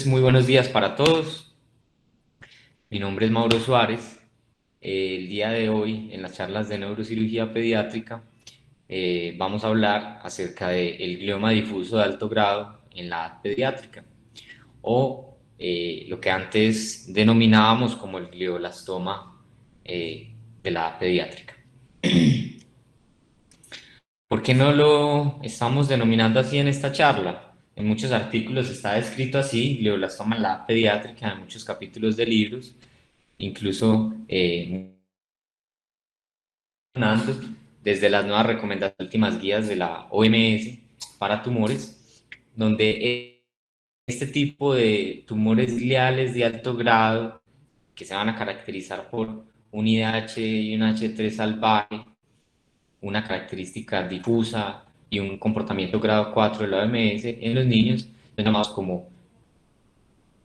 Muy buenos días para todos. Mi nombre es Mauro Suárez. El día de hoy, en las charlas de neurocirugía pediátrica, vamos a hablar acerca del glioma difuso de alto grado en la edad pediátrica, o lo que antes denominábamos como el glioblastoma de la edad pediátrica. ¿Por qué no lo estamos denominando así en esta charla? En muchos artículos está descrito así, glioblastoma en la edad pediátrica, en muchos capítulos de libros, incluso desde las nuevas recomendaciones, últimas guías de la OMS para tumores, donde este tipo de tumores gliales de alto grado, que se van a caracterizar por un IDH y un H3 salvaje, una característica difusa y un comportamiento grado 4 de la OMS en los niños, son llamados como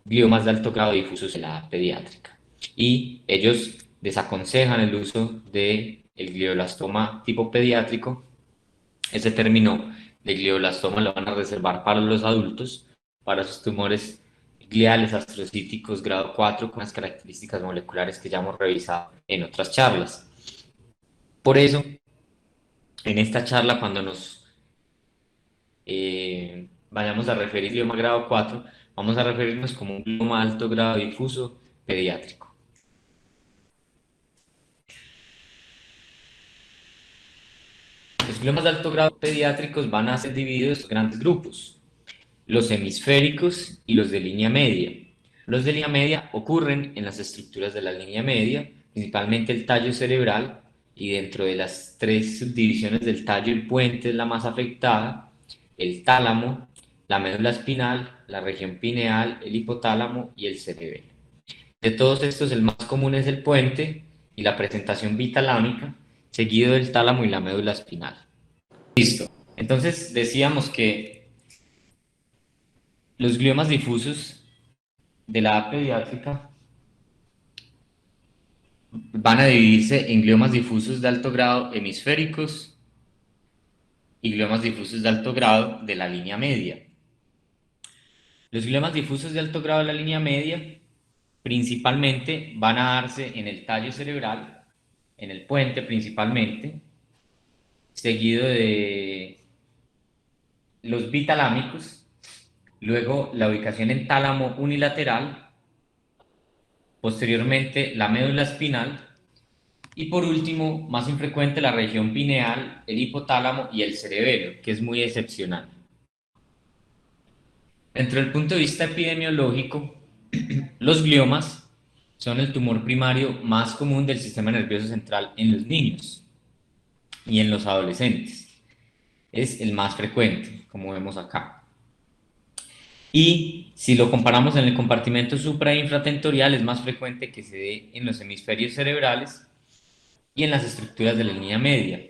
gliomas de alto grado difusos en la edad pediátrica. Y ellos desaconsejan el uso del glioblastoma tipo pediátrico. Ese término de glioblastoma lo van a reservar para los adultos, para sus tumores gliales astrocíticos grado 4 con las características moleculares que ya hemos revisado en otras charlas. Por eso, en esta charla, cuando nos vayamos a referir glioma grado 4, vamos a referirnos como un glioma alto grado difuso pediátrico. Los gliomas de alto grado pediátricos van a ser divididos en grandes grupos: los hemisféricos y los de línea media. Los de línea media ocurren en las estructuras de la línea media, principalmente el tallo cerebral, y dentro de las tres subdivisiones del tallo, el puente es la más afectada: el tálamo, la médula espinal, la región pineal, el hipotálamo y el cerebelo. De todos estos, el más común es el puente y la presentación bitalámica, seguido del tálamo y la médula espinal. Listo. Entonces decíamos que los gliomas difusos de la edad pediátrica van a dividirse en gliomas difusos de alto grado hemisféricos y gliomas difusos de alto grado de la línea media. Los gliomas difusos de alto grado de la línea media principalmente van a darse en el tallo cerebral, en el puente principalmente, seguido de los bitalámicos, luego la ubicación en tálamo unilateral, posteriormente la médula espinal y por último, más infrecuente, la región pineal, el hipotálamo y el cerebelo, que es muy excepcional. Dentro del punto de vista epidemiológico, los gliomas son el tumor primario más común del sistema nervioso central en los niños y en los adolescentes. Es el más frecuente, como vemos acá. Y si lo comparamos en el compartimento supra e infratentorial, es más frecuente que se dé en los hemisferios cerebrales y en las estructuras de la línea media.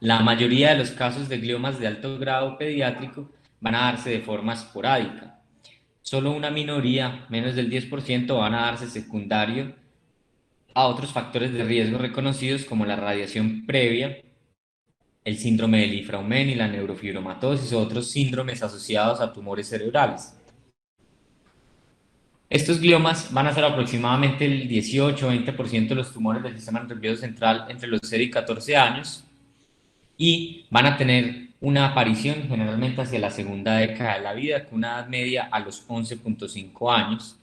La mayoría de los casos de gliomas de alto grado pediátrico van a darse de forma esporádica. Solo una minoría, menos del 10%, van a darse secundario a otros factores de riesgo reconocidos como la radiación previa, el síndrome de Li-Fraumeni y la neurofibromatosis o otros síndromes asociados a tumores cerebrales. Estos gliomas van a ser aproximadamente el 18-20% de los tumores del sistema nervioso central entre los 0 y 14 años y van a tener una aparición generalmente hacia la segunda década de la vida, con una edad media a los 11.5 años,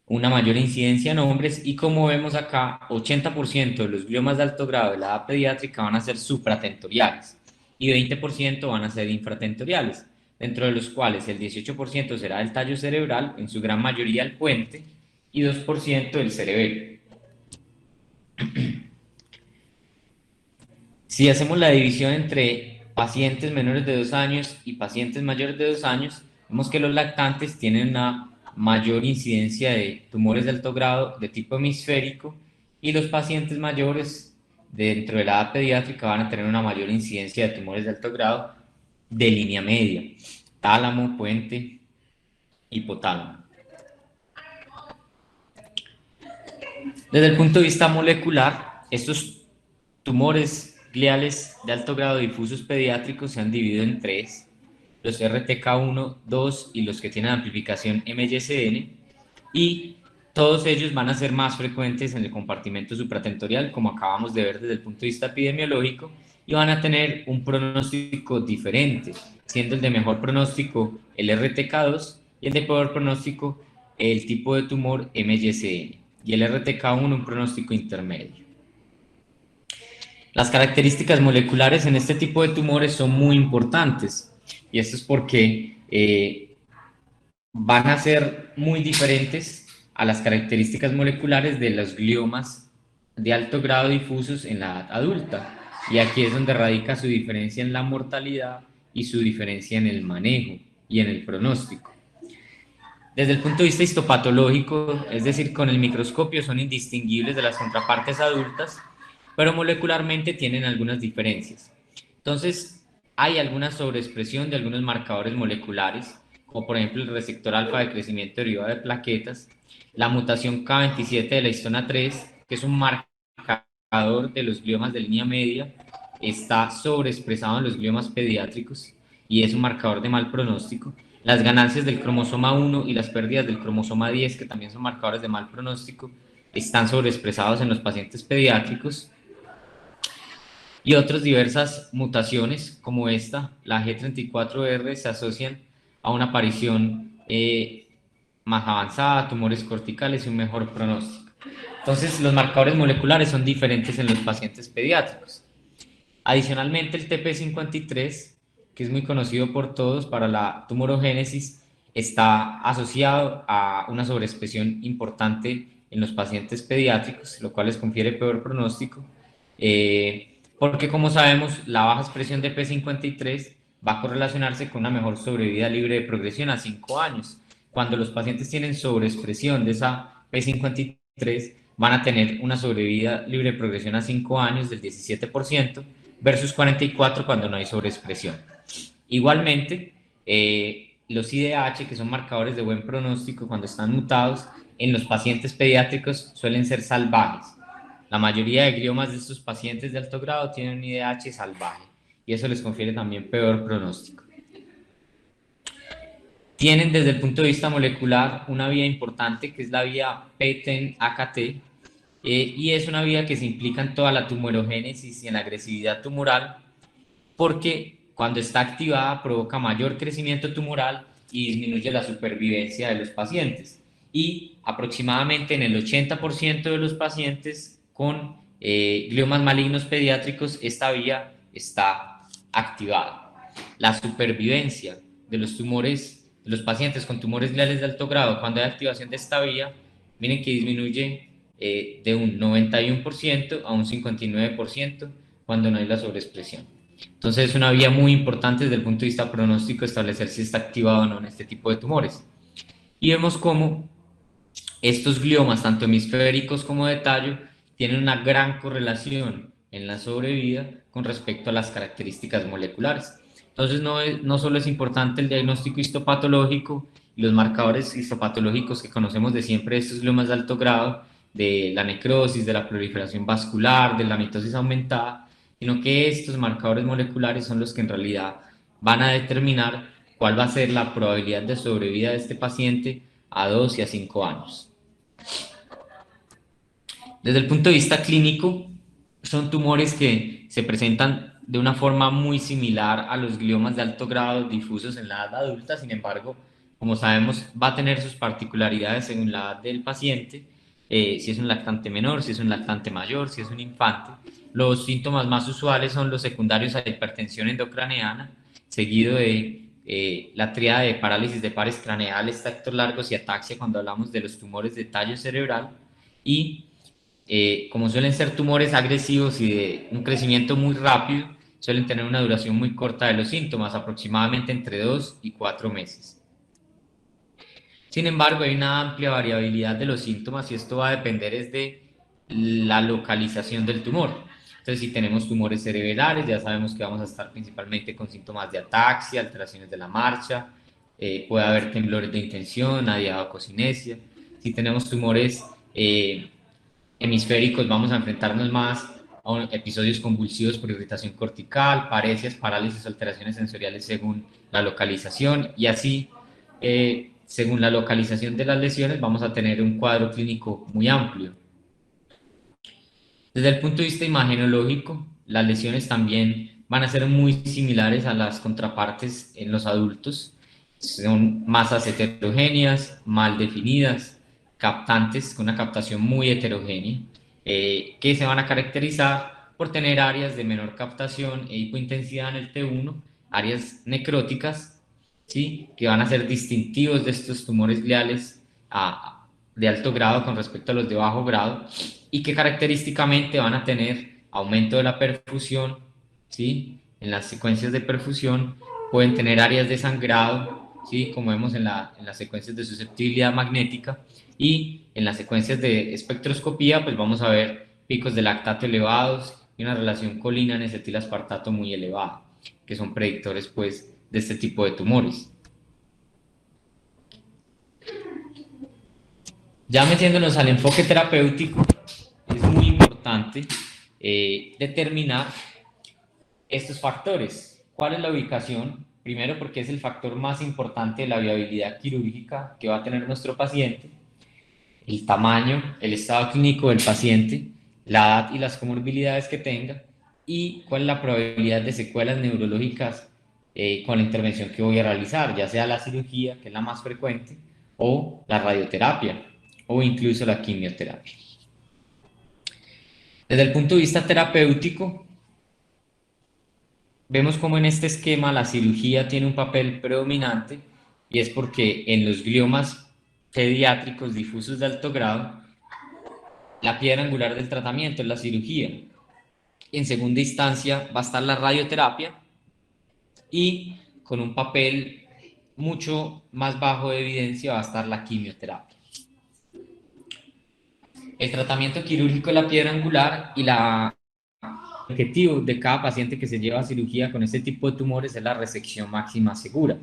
una mayor incidencia en hombres y, como vemos acá, 80% de los gliomas de alto grado de la edad pediátrica van a ser supratentoriales y 20% van a ser infratentoriales, dentro de los cuales el 18% será del tallo cerebral, en su gran mayoría el puente, y 2% del cerebelo. Si hacemos la división entre pacientes menores de 2 años y pacientes mayores de 2 años, vemos que los lactantes tienen una mayor incidencia de tumores de alto grado de tipo hemisférico y los pacientes mayores dentro de la edad pediátrica van a tener una mayor incidencia de tumores de alto grado de línea media: tálamo, puente, hipotálamo. Desde el punto de vista molecular, estos tumores gliales de alto grado difusos pediátricos se han dividido en tres. los RTK1, 2 y los que tienen amplificación MYCN, y todos ellos van a ser más frecuentes en el compartimento supratentorial, como acabamos de ver desde el punto de vista epidemiológico, y van a tener un pronóstico diferente, siendo el de mejor pronóstico el RTK2 y el de peor pronóstico el tipo de tumor MYCN, y el RTK1 un pronóstico intermedio. Las características moleculares en este tipo de tumores son muy importantes, y esto es porque van a ser muy diferentes a las características moleculares de los gliomas de alto grado difusos en la edad adulta. Y aquí es donde radica su diferencia en la mortalidad y su diferencia en el manejo y en el pronóstico. Desde el punto de vista histopatológico, es decir, con el microscopio son indistinguibles de las contrapartes adultas, pero molecularmente tienen algunas diferencias. Entonces, hay alguna sobreexpresión de algunos marcadores moleculares, como por ejemplo el receptor alfa de crecimiento derivado de plaquetas, la mutación K27 de la histona 3, que es un marcador de los gliomas de línea media, está sobreexpresado en los gliomas pediátricos y es un marcador de mal pronóstico. Las ganancias del cromosoma 1 y las pérdidas del cromosoma 10, que también son marcadores de mal pronóstico, están sobreexpresados en los pacientes pediátricos. Y otras diversas mutaciones, como esta, la G34R, se asocian a una aparición más avanzada, tumores corticales y un mejor pronóstico. Entonces, los marcadores moleculares son diferentes en los pacientes pediátricos. Adicionalmente, el TP53, que es muy conocido por todos para la tumorogénesis, está asociado a una sobreexpresión importante en los pacientes pediátricos, lo cual les confiere peor pronóstico, porque como sabemos, la baja expresión de P53 va a correlacionarse con una mejor sobrevida libre de progresión a 5 años. Cuando los pacientes tienen sobreexpresión de esa P53, van a tener una sobrevida libre de progresión a 5 años del 17%, versus 44 cuando no hay sobreexpresión. Igualmente, los IDH, que son marcadores de buen pronóstico cuando están mutados, en los pacientes pediátricos suelen ser salvajes. La mayoría de gliomas de estos pacientes de alto grado tienen un IDH salvaje y eso les confiere también peor pronóstico. Tienen desde el punto de vista molecular una vía importante que es la vía PTEN-AKT, y es una vía que se implica en toda la tumorogénesis y en la agresividad tumoral, porque cuando está activada provoca mayor crecimiento tumoral y disminuye la supervivencia de los pacientes. Y aproximadamente en el 80% de los pacientes con gliomas malignos pediátricos esta vía está activada. La supervivencia de los tumores, de los pacientes con tumores gliales de alto grado cuando hay activación de esta vía, miren que disminuye de un 91% a un 59% cuando no hay la sobreexpresión. Entonces es una vía muy importante desde el punto de vista pronóstico establecer si está activado o no en este tipo de tumores. Y vemos cómo estos gliomas, tanto hemisféricos como de tallo, tienen una gran correlación en la sobrevida con respecto a las características moleculares. Entonces no solo es importante el diagnóstico histopatológico y los marcadores histopatológicos que conocemos de siempre de estos gliomas de alto grado, de la necrosis, de la proliferación vascular, de la mitosis aumentada, sino que estos marcadores moleculares son los que en realidad van a determinar cuál va a ser la probabilidad de sobrevida de este paciente a 2 y a 5 años. Desde el punto de vista clínico, son tumores que se presentan de una forma muy similar a los gliomas de alto grado difusos en la edad adulta. Sin embargo, como sabemos, va a tener sus particularidades según la edad del paciente, si es un lactante menor, si es un lactante mayor, si es un infante. Los síntomas más usuales son los secundarios a hipertensión endocraneana, seguido de la tríada de parálisis de pares craneales, tractos largos y ataxia cuando hablamos de los tumores de tallo cerebral, y como suelen ser tumores agresivos y de un crecimiento muy rápido, suelen tener una duración muy corta de los síntomas, aproximadamente entre 2 y 4 meses. Sin embargo, hay una amplia variabilidad de los síntomas y esto va a depender es de la localización del tumor. Entonces, si tenemos tumores cerebrales, ya sabemos que vamos a estar principalmente con síntomas de ataxia, alteraciones de la marcha, puede haber temblores de intención, adiabacocinesia. Si tenemos tumores hemisféricos, vamos a enfrentarnos más a episodios convulsivos por irritación cortical, parecias, parálisis, alteraciones sensoriales según la localización, y así, según la localización de las lesiones, vamos a tener un cuadro clínico muy amplio. Desde el punto de vista imagenológico, las lesiones también van a ser muy similares a las contrapartes en los adultos. Son masas heterogéneas, mal definidas, captantes, con una captación muy heterogénea, que se van a caracterizar por tener áreas de menor captación e hipointensidad en el T1, áreas necróticas, ¿sí?, que van a ser distintivos de estos tumores gliales de alto grado con respecto a los de bajo grado, y que característicamente van a tener aumento de la perfusión, ¿sí? En las secuencias de perfusión pueden tener áreas de sangrado, ¿sí?, como vemos en las secuencias de susceptibilidad magnética, y en las secuencias de espectroscopía pues vamos a ver picos de lactato elevados y una relación colina en acetilaspartato muy elevada, que son predictores pues de este tipo de tumores. Ya metiéndonos al enfoque terapéutico, es muy importante determinar estos factores. ¿Cuál es la ubicación? Primero, porque es el factor más importante de la viabilidad quirúrgica que va a tener nuestro paciente. El tamaño, el estado clínico del paciente, la edad y las comorbilidades que tenga, y cuál es la probabilidad de secuelas neurológicas con la intervención que voy a realizar, ya sea la cirugía, que es la más frecuente, o la radioterapia, o incluso la quimioterapia. Desde el punto de vista terapéutico, vemos como en este esquema la cirugía tiene un papel predominante, y es porque en los gliomas pediátricos difusos de alto grado, la piedra angular del tratamiento es la cirugía. En segunda instancia va a estar la radioterapia, y con un papel mucho más bajo de evidencia va a estar la quimioterapia. El tratamiento quirúrgico de la piedra angular y el objetivo de cada paciente que se lleva a cirugía con este tipo de tumores es la resección máxima segura,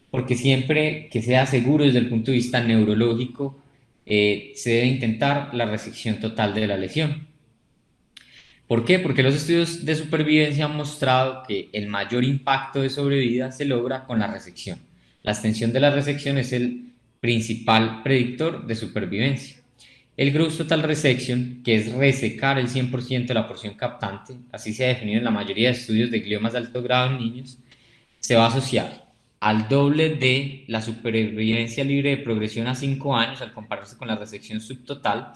porque siempre que sea seguro desde el punto de vista neurológico, se debe intentar la resección total de la lesión. ¿Por qué? Porque los estudios de supervivencia han mostrado que el mayor impacto de sobrevida se logra con la resección. La extensión de la resección es el principal predictor de supervivencia. El Gross Total Resection, que es resecar el 100% de la porción captante, así se ha definido en la mayoría de estudios de gliomas de alto grado en niños, se va a asociar al doble de la supervivencia libre de progresión a 5 años al compararse con la resección subtotal,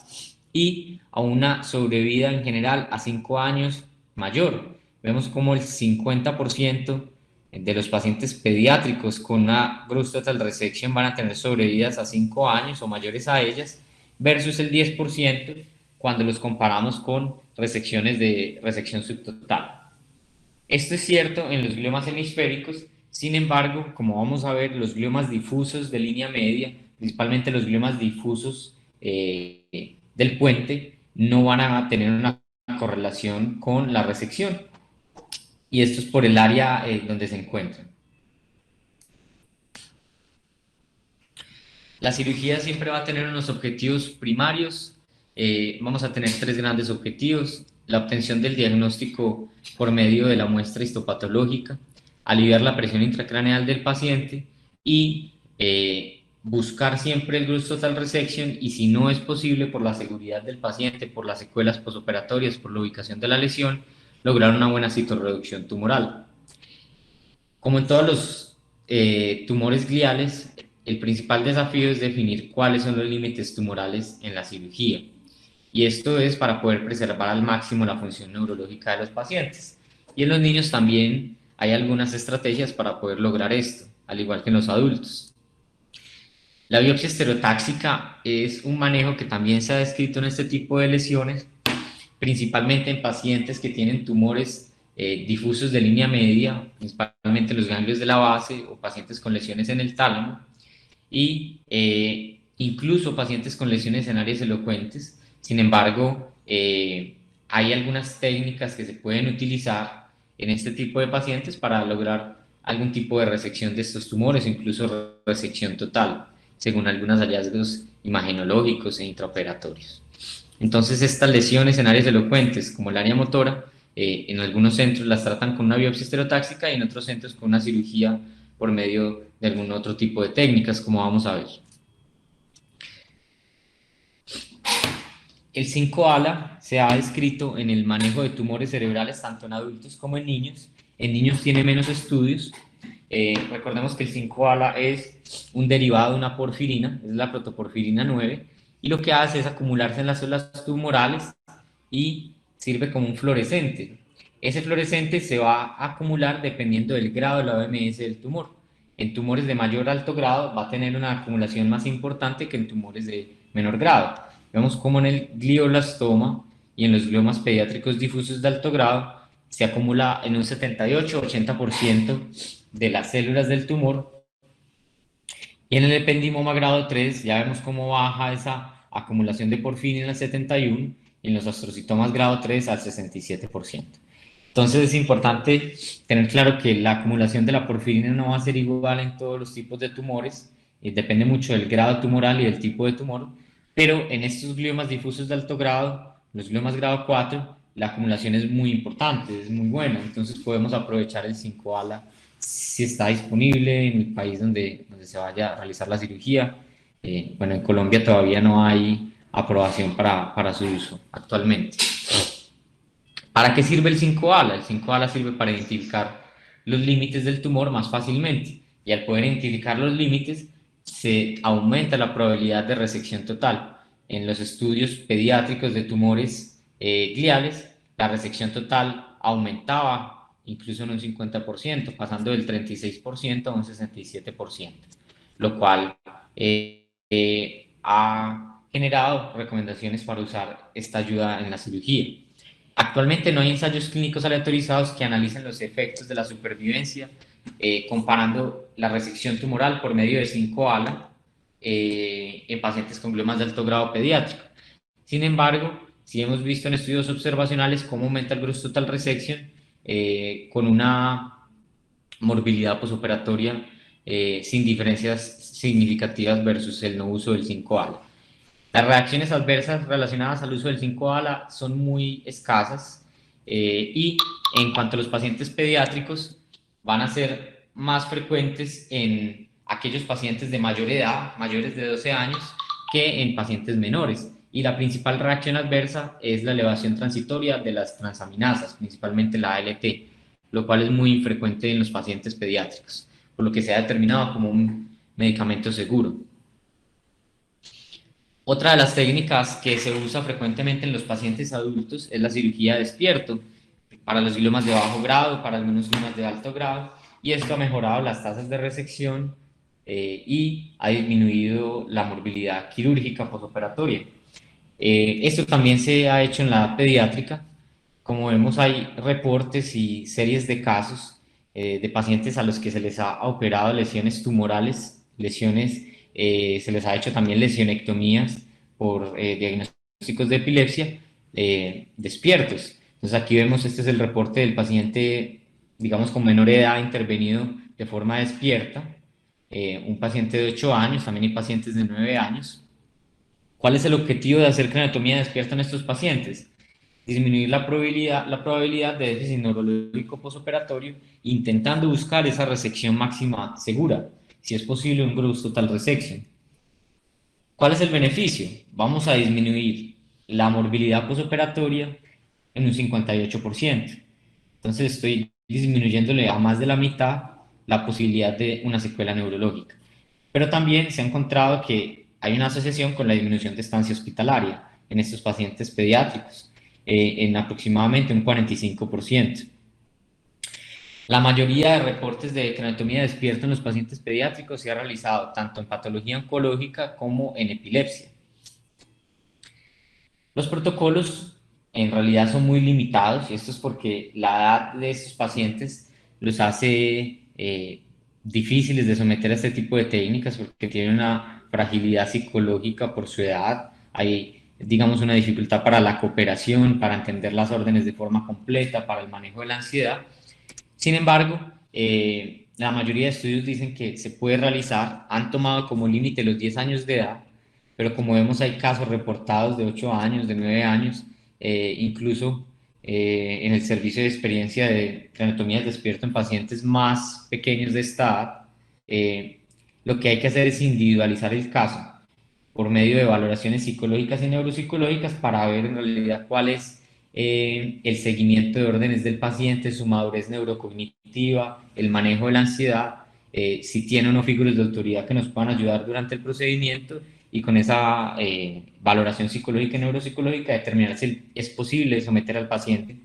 y a una sobrevida en general a 5 años mayor. Vemos como el 50% de los pacientes pediátricos con una gross total resection van a tener sobrevidas a 5 años o mayores a ellas, versus el 10% cuando los comparamos con resecciones de resección subtotal. Esto es cierto en los gliomas hemisféricos. Sin embargo, como vamos a ver, los gliomas difusos de línea media, principalmente los gliomas difusos del puente, no van a tener una correlación con la resección, y esto es por el área donde se encuentran. La cirugía siempre va a tener unos objetivos primarios. Vamos a tener 3 grandes objetivos: la obtención del diagnóstico por medio de la muestra histopatológica, aliviar la presión intracraneal del paciente, y buscar siempre el gross total resection, y si no es posible por la seguridad del paciente, por las secuelas posoperatorias, por la ubicación de la lesión, lograr una buena citorreducción tumoral. Como en todos los tumores gliales, el principal desafío es definir cuáles son los límites tumorales en la cirugía, y esto es para poder preservar al máximo la función neurológica de los pacientes. Y en los niños también hay algunas estrategias para poder lograr esto, al igual que en los adultos. La biopsia estereotáxica es un manejo que también se ha descrito en este tipo de lesiones, principalmente en pacientes que tienen tumores difusos de línea media, principalmente los ganglios de la base, o pacientes con lesiones en el tálamo, y incluso pacientes con lesiones en áreas elocuentes. Sin embargo, hay algunas técnicas que se pueden utilizar en este tipo de pacientes para lograr algún tipo de resección de estos tumores, incluso resección total, según algunos hallazgos imagenológicos e intraoperatorios. Entonces, estas lesiones en áreas elocuentes, como el área motora, en algunos centros las tratan con una biopsia estereotáxica y en otros centros con una cirugía por medio de algún otro tipo de técnicas, como vamos a ver. El 5-ALA se ha descrito en el manejo de tumores cerebrales tanto en adultos como en niños. En niños tiene menos estudios. Recordemos que el 5-ALA es un derivado de una porfirina, es la protoporfirina 9, y lo que hace es acumularse en las células tumorales y sirve como un fluorescente. Ese fluorescente se va a acumular dependiendo del grado de la OMS del tumor. En tumores de mayor alto grado va a tener una acumulación más importante que en tumores de menor grado. Vemos como en el glioblastoma y en los gliomas pediátricos difusos de alto grado se acumula en un 78-80% de las células del tumor, y en el ependimoma grado 3 ya vemos cómo baja esa acumulación de porfirina en el 71 y en los astrocitomas grado 3 al 67%. Entonces es importante tener claro que la acumulación de la porfirina no va a ser igual en todos los tipos de tumores, depende mucho del grado tumoral y del tipo de tumor, pero en estos gliomas difusos de alto grado, los gliomas grado 4, la acumulación es muy importante, es muy buena, entonces podemos aprovechar el 5-ALA si está disponible en el país donde se vaya a realizar la cirugía. Bueno, en Colombia todavía no hay aprobación para su uso actualmente. ¿Para qué sirve el 5-ALA? El 5-ALA sirve para identificar los límites del tumor más fácilmente, y al poder identificar los límites se aumenta la probabilidad de resección total. En los estudios pediátricos de tumores gliales, la resección total aumentaba incluso en un 50%, pasando del 36% a un 67%, lo cual ha generado recomendaciones para usar esta ayuda en la cirugía. Actualmente no hay ensayos clínicos aleatorizados que analicen los efectos de la supervivencia comparando la resección tumoral por medio de 5-ALA en pacientes con gliomas de alto grado pediátrico. Sin embargo, sí hemos visto en estudios observacionales cómo aumenta el gross total resection con una morbilidad posoperatoria sin diferencias significativas versus el no uso del 5-ALA. Las reacciones adversas relacionadas al uso del 5-ALA son muy escasas, y en cuanto a los pacientes pediátricos van a ser más frecuentes en aquellos pacientes de mayor edad, mayores de 12 años, que en pacientes menores. Y la principal reacción adversa es la elevación transitoria de las transaminasas, principalmente la ALT, lo cual es muy infrecuente en los pacientes pediátricos, por lo que se ha determinado como un medicamento seguro. Otra de las técnicas que se usa frecuentemente en los pacientes adultos es la cirugía despierto para los gliomas de bajo grado, para algunos gliomas de alto grado, y esto ha mejorado las tasas de resección y ha disminuido la morbilidad quirúrgica postoperatoria. Esto también se ha hecho en la pediátrica. Como vemos, hay reportes y series de casos de pacientes a los que se les ha operado lesiones tumorales, se les ha hecho también lesionectomías por diagnósticos de epilepsia despiertos. Entonces aquí vemos, este es el reporte del paciente, digamos, con menor edad intervenido de forma despierta, un paciente de 8 años, también hay pacientes de 9 años. ¿Cuál es el objetivo de hacer craniotomía despierta en estos pacientes? Disminuir la probabilidad de déficit neurológico postoperatorio, intentando buscar esa resección máxima segura, si es posible un gross total resection. ¿Cuál es el beneficio? Vamos a disminuir la morbilidad postoperatoria en un 58%. Entonces estoy disminuyéndole a más de la mitad la posibilidad de una secuela neurológica. Pero también se ha encontrado que hay una asociación con la disminución de estancia hospitalaria en estos pacientes pediátricos, en aproximadamente un 45%. La mayoría de reportes de craniotomía despierta en los pacientes pediátricos se ha realizado tanto en patología oncológica como en epilepsia. Los protocolos en realidad son muy limitados, y esto es porque la edad de estos pacientes los hace difíciles de someter a este tipo de técnicas, porque tienen una fragilidad psicológica por su edad. Hay, digamos, una dificultad para la cooperación, para entender las órdenes de forma completa, para el manejo de la ansiedad. Sin embargo, la mayoría de estudios dicen que se puede realizar, han tomado como límite los 10 años de edad, pero como vemos hay casos reportados de 8 años, de 9 años, incluso en el servicio de experiencia de craniotomía despierto en pacientes más pequeños de esta edad. Lo que hay que hacer es individualizar el caso por medio de valoraciones psicológicas y neuropsicológicas para ver en realidad cuál es el seguimiento de órdenes del paciente, su madurez neurocognitiva, el manejo de la ansiedad, si tiene o no figuras de autoridad que nos puedan ayudar durante el procedimiento y con esa valoración psicológica y neuropsicológica determinar si es posible someter al paciente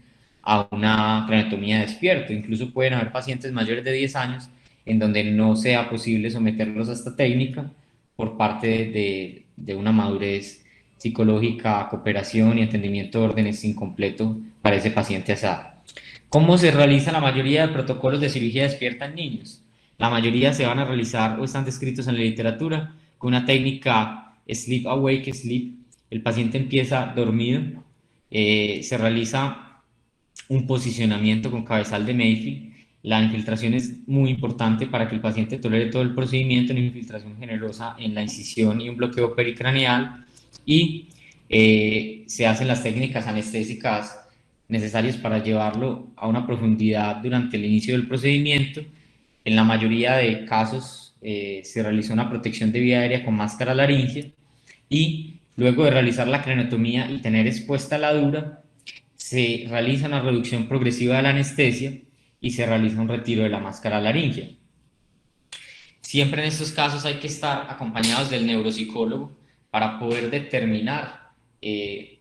a una craniotomía despierto. Incluso pueden haber pacientes mayores de 10 años en donde no sea posible someterlos a esta técnica por parte de una madurez psicológica, cooperación y entendimiento de órdenes incompleto para ese paciente a esa edad. ¿Cómo se realiza la mayoría de protocolos de cirugía despierta en niños? La mayoría se van a realizar o están descritos en la literatura con una técnica sleep awake sleep. El paciente empieza dormido, se realiza un posicionamiento con cabezal de Mayfield. La infiltración es muy importante para que el paciente tolere todo el procedimiento, una infiltración generosa en la incisión y un bloqueo pericraneal, y se hacen las técnicas anestésicas necesarias para llevarlo a una profundidad durante el inicio del procedimiento. En la mayoría de casos se realiza una protección de vía aérea con máscara laringea, y luego de realizar la craniotomía y tener expuesta la dura, se realiza una reducción progresiva de la anestesia y se realiza un retiro de la máscara laringea. Siempre en estos casos hay que estar acompañados del neuropsicólogo para poder determinar en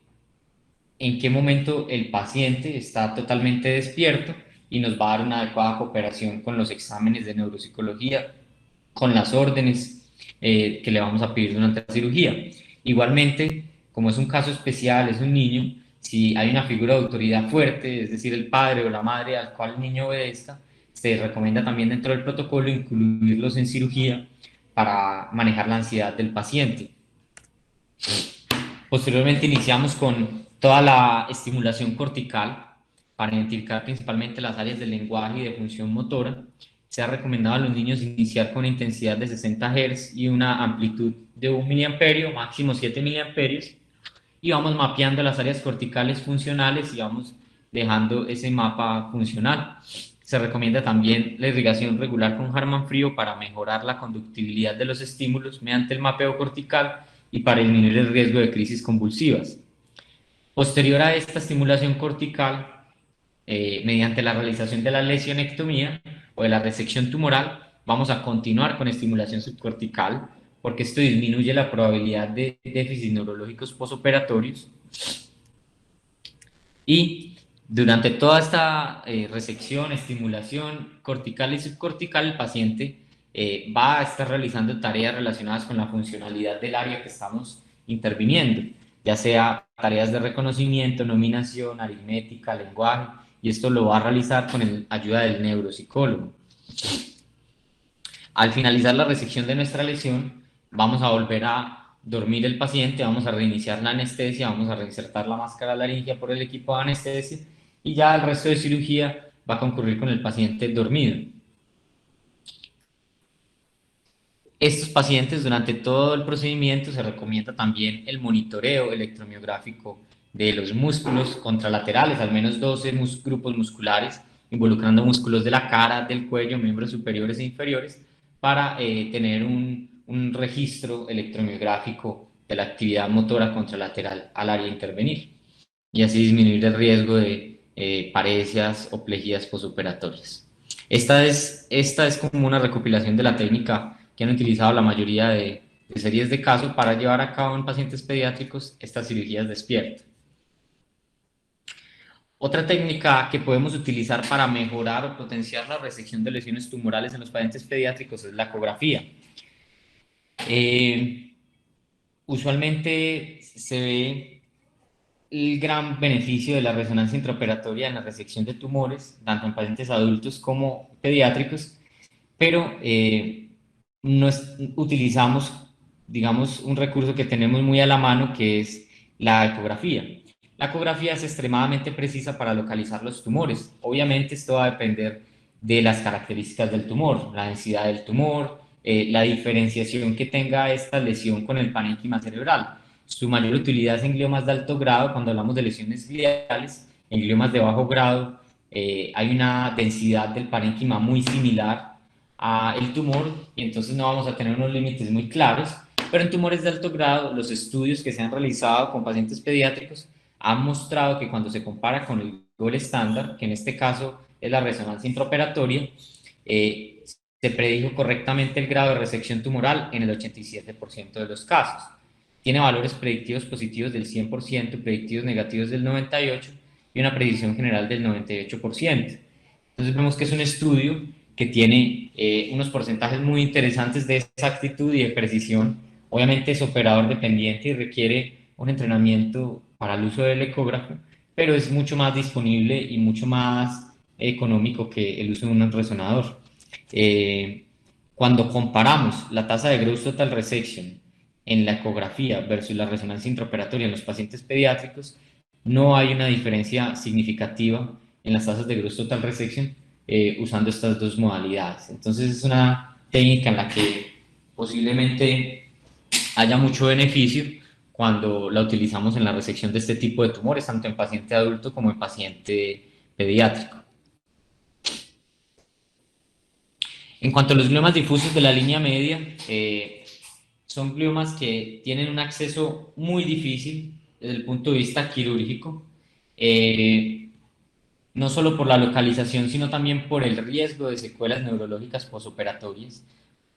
qué momento el paciente está totalmente despierto y nos va a dar una adecuada cooperación con los exámenes de neuropsicología, con las órdenes que le vamos a pedir durante la cirugía. Igualmente, como es un caso especial, es un niño, si hay una figura de autoridad fuerte, es decir, el padre o la madre al cual el niño obedezca, se recomienda también dentro del protocolo incluirlos en cirugía para manejar la ansiedad del paciente. Posteriormente iniciamos con toda la estimulación cortical para identificar principalmente las áreas del lenguaje y de función motora. Se ha recomendado a los niños iniciar con una intensidad de 60 Hz y una amplitud de 1 miliamperio, máximo 7 miliamperios, y vamos mapeando las áreas corticales funcionales y vamos dejando ese mapa funcional. Se recomienda también la irrigación regular con Harman frío para mejorar la conductibilidad de los estímulos mediante el mapeo cortical y para disminuir el riesgo de crisis convulsivas. Posterior a esta estimulación cortical, mediante la realización de la lesionectomía o de la resección tumoral, vamos a continuar con estimulación subcortical, porque esto disminuye la probabilidad de déficits neurológicos postoperatorios. Y durante toda esta resección, estimulación cortical y subcortical, el paciente va a estar realizando tareas relacionadas con la funcionalidad del área que estamos interviniendo, ya sea tareas de reconocimiento, nominación, aritmética, lenguaje, y esto lo va a realizar con ayuda del neuropsicólogo. Al finalizar la resección de nuestra lesión, vamos a volver a dormir el paciente, vamos a reiniciar la anestesia, vamos a reinsertar la máscara laringea por el equipo de anestesia, y ya el resto de cirugía va a concurrir con el paciente dormido. Estos pacientes, durante todo el procedimiento, se recomienda también el monitoreo electromiográfico de los músculos contralaterales, al menos 12 grupos musculares, involucrando músculos de la cara, del cuello, miembros superiores e inferiores, para tener un registro electromiográfico de la actividad motora contralateral al área a intervenir, y así disminuir el riesgo de paresias o plegias posoperatorias. Esta es como una recopilación de la técnica que han utilizado la mayoría de series de casos para llevar a cabo en pacientes pediátricos estas cirugías despiertas. Otra técnica que podemos utilizar para mejorar o potenciar la resección de lesiones tumorales en los pacientes pediátricos es la ecografía. Usualmente se ve el gran beneficio de la resonancia intraoperatoria en la resección de tumores, tanto en pacientes adultos como pediátricos, pero no utilizamos, digamos, un recurso que tenemos muy a la mano, que es la ecografía. La ecografía es extremadamente precisa para localizar los tumores. Obviamente esto va a depender de las características del tumor, la densidad del tumor, la diferenciación que tenga esta lesión con el parénquima cerebral. Su mayor utilidad es en gliomas de alto grado, cuando hablamos de lesiones gliales. En gliomas de bajo grado hay una densidad del parénquima muy similar al tumor y entonces no vamos a tener unos límites muy claros, pero en tumores de alto grado los estudios que se han realizado con pacientes pediátricos han mostrado que cuando se compara con el gold estándar, que en este caso es la resonancia intraoperatoria, se predijo correctamente el grado de resección tumoral en el 87% de los casos. Tiene valores predictivos positivos del 100%, predictivos negativos del 98% y una predicción general del 98%. Entonces vemos que es un estudio que tiene unos porcentajes muy interesantes de exactitud y de precisión. Obviamente es operador dependiente y requiere un entrenamiento para el uso del ecógrafo, pero es mucho más disponible y mucho más económico que el uso de un resonador. Cuando comparamos la tasa de gross total resection en la ecografía versus la resonancia intraoperatoria en los pacientes pediátricos, no hay una diferencia significativa en las tasas de gross total resection usando estas dos modalidades. Entonces es una técnica en la que posiblemente haya mucho beneficio cuando la utilizamos en la resección de este tipo de tumores, tanto en paciente adulto como en paciente pediátrico. En cuanto a los gliomas difusos de la línea media, son gliomas que tienen un acceso muy difícil desde el punto de vista quirúrgico, no solo por la localización, sino también por el riesgo de secuelas neurológicas posoperatorias,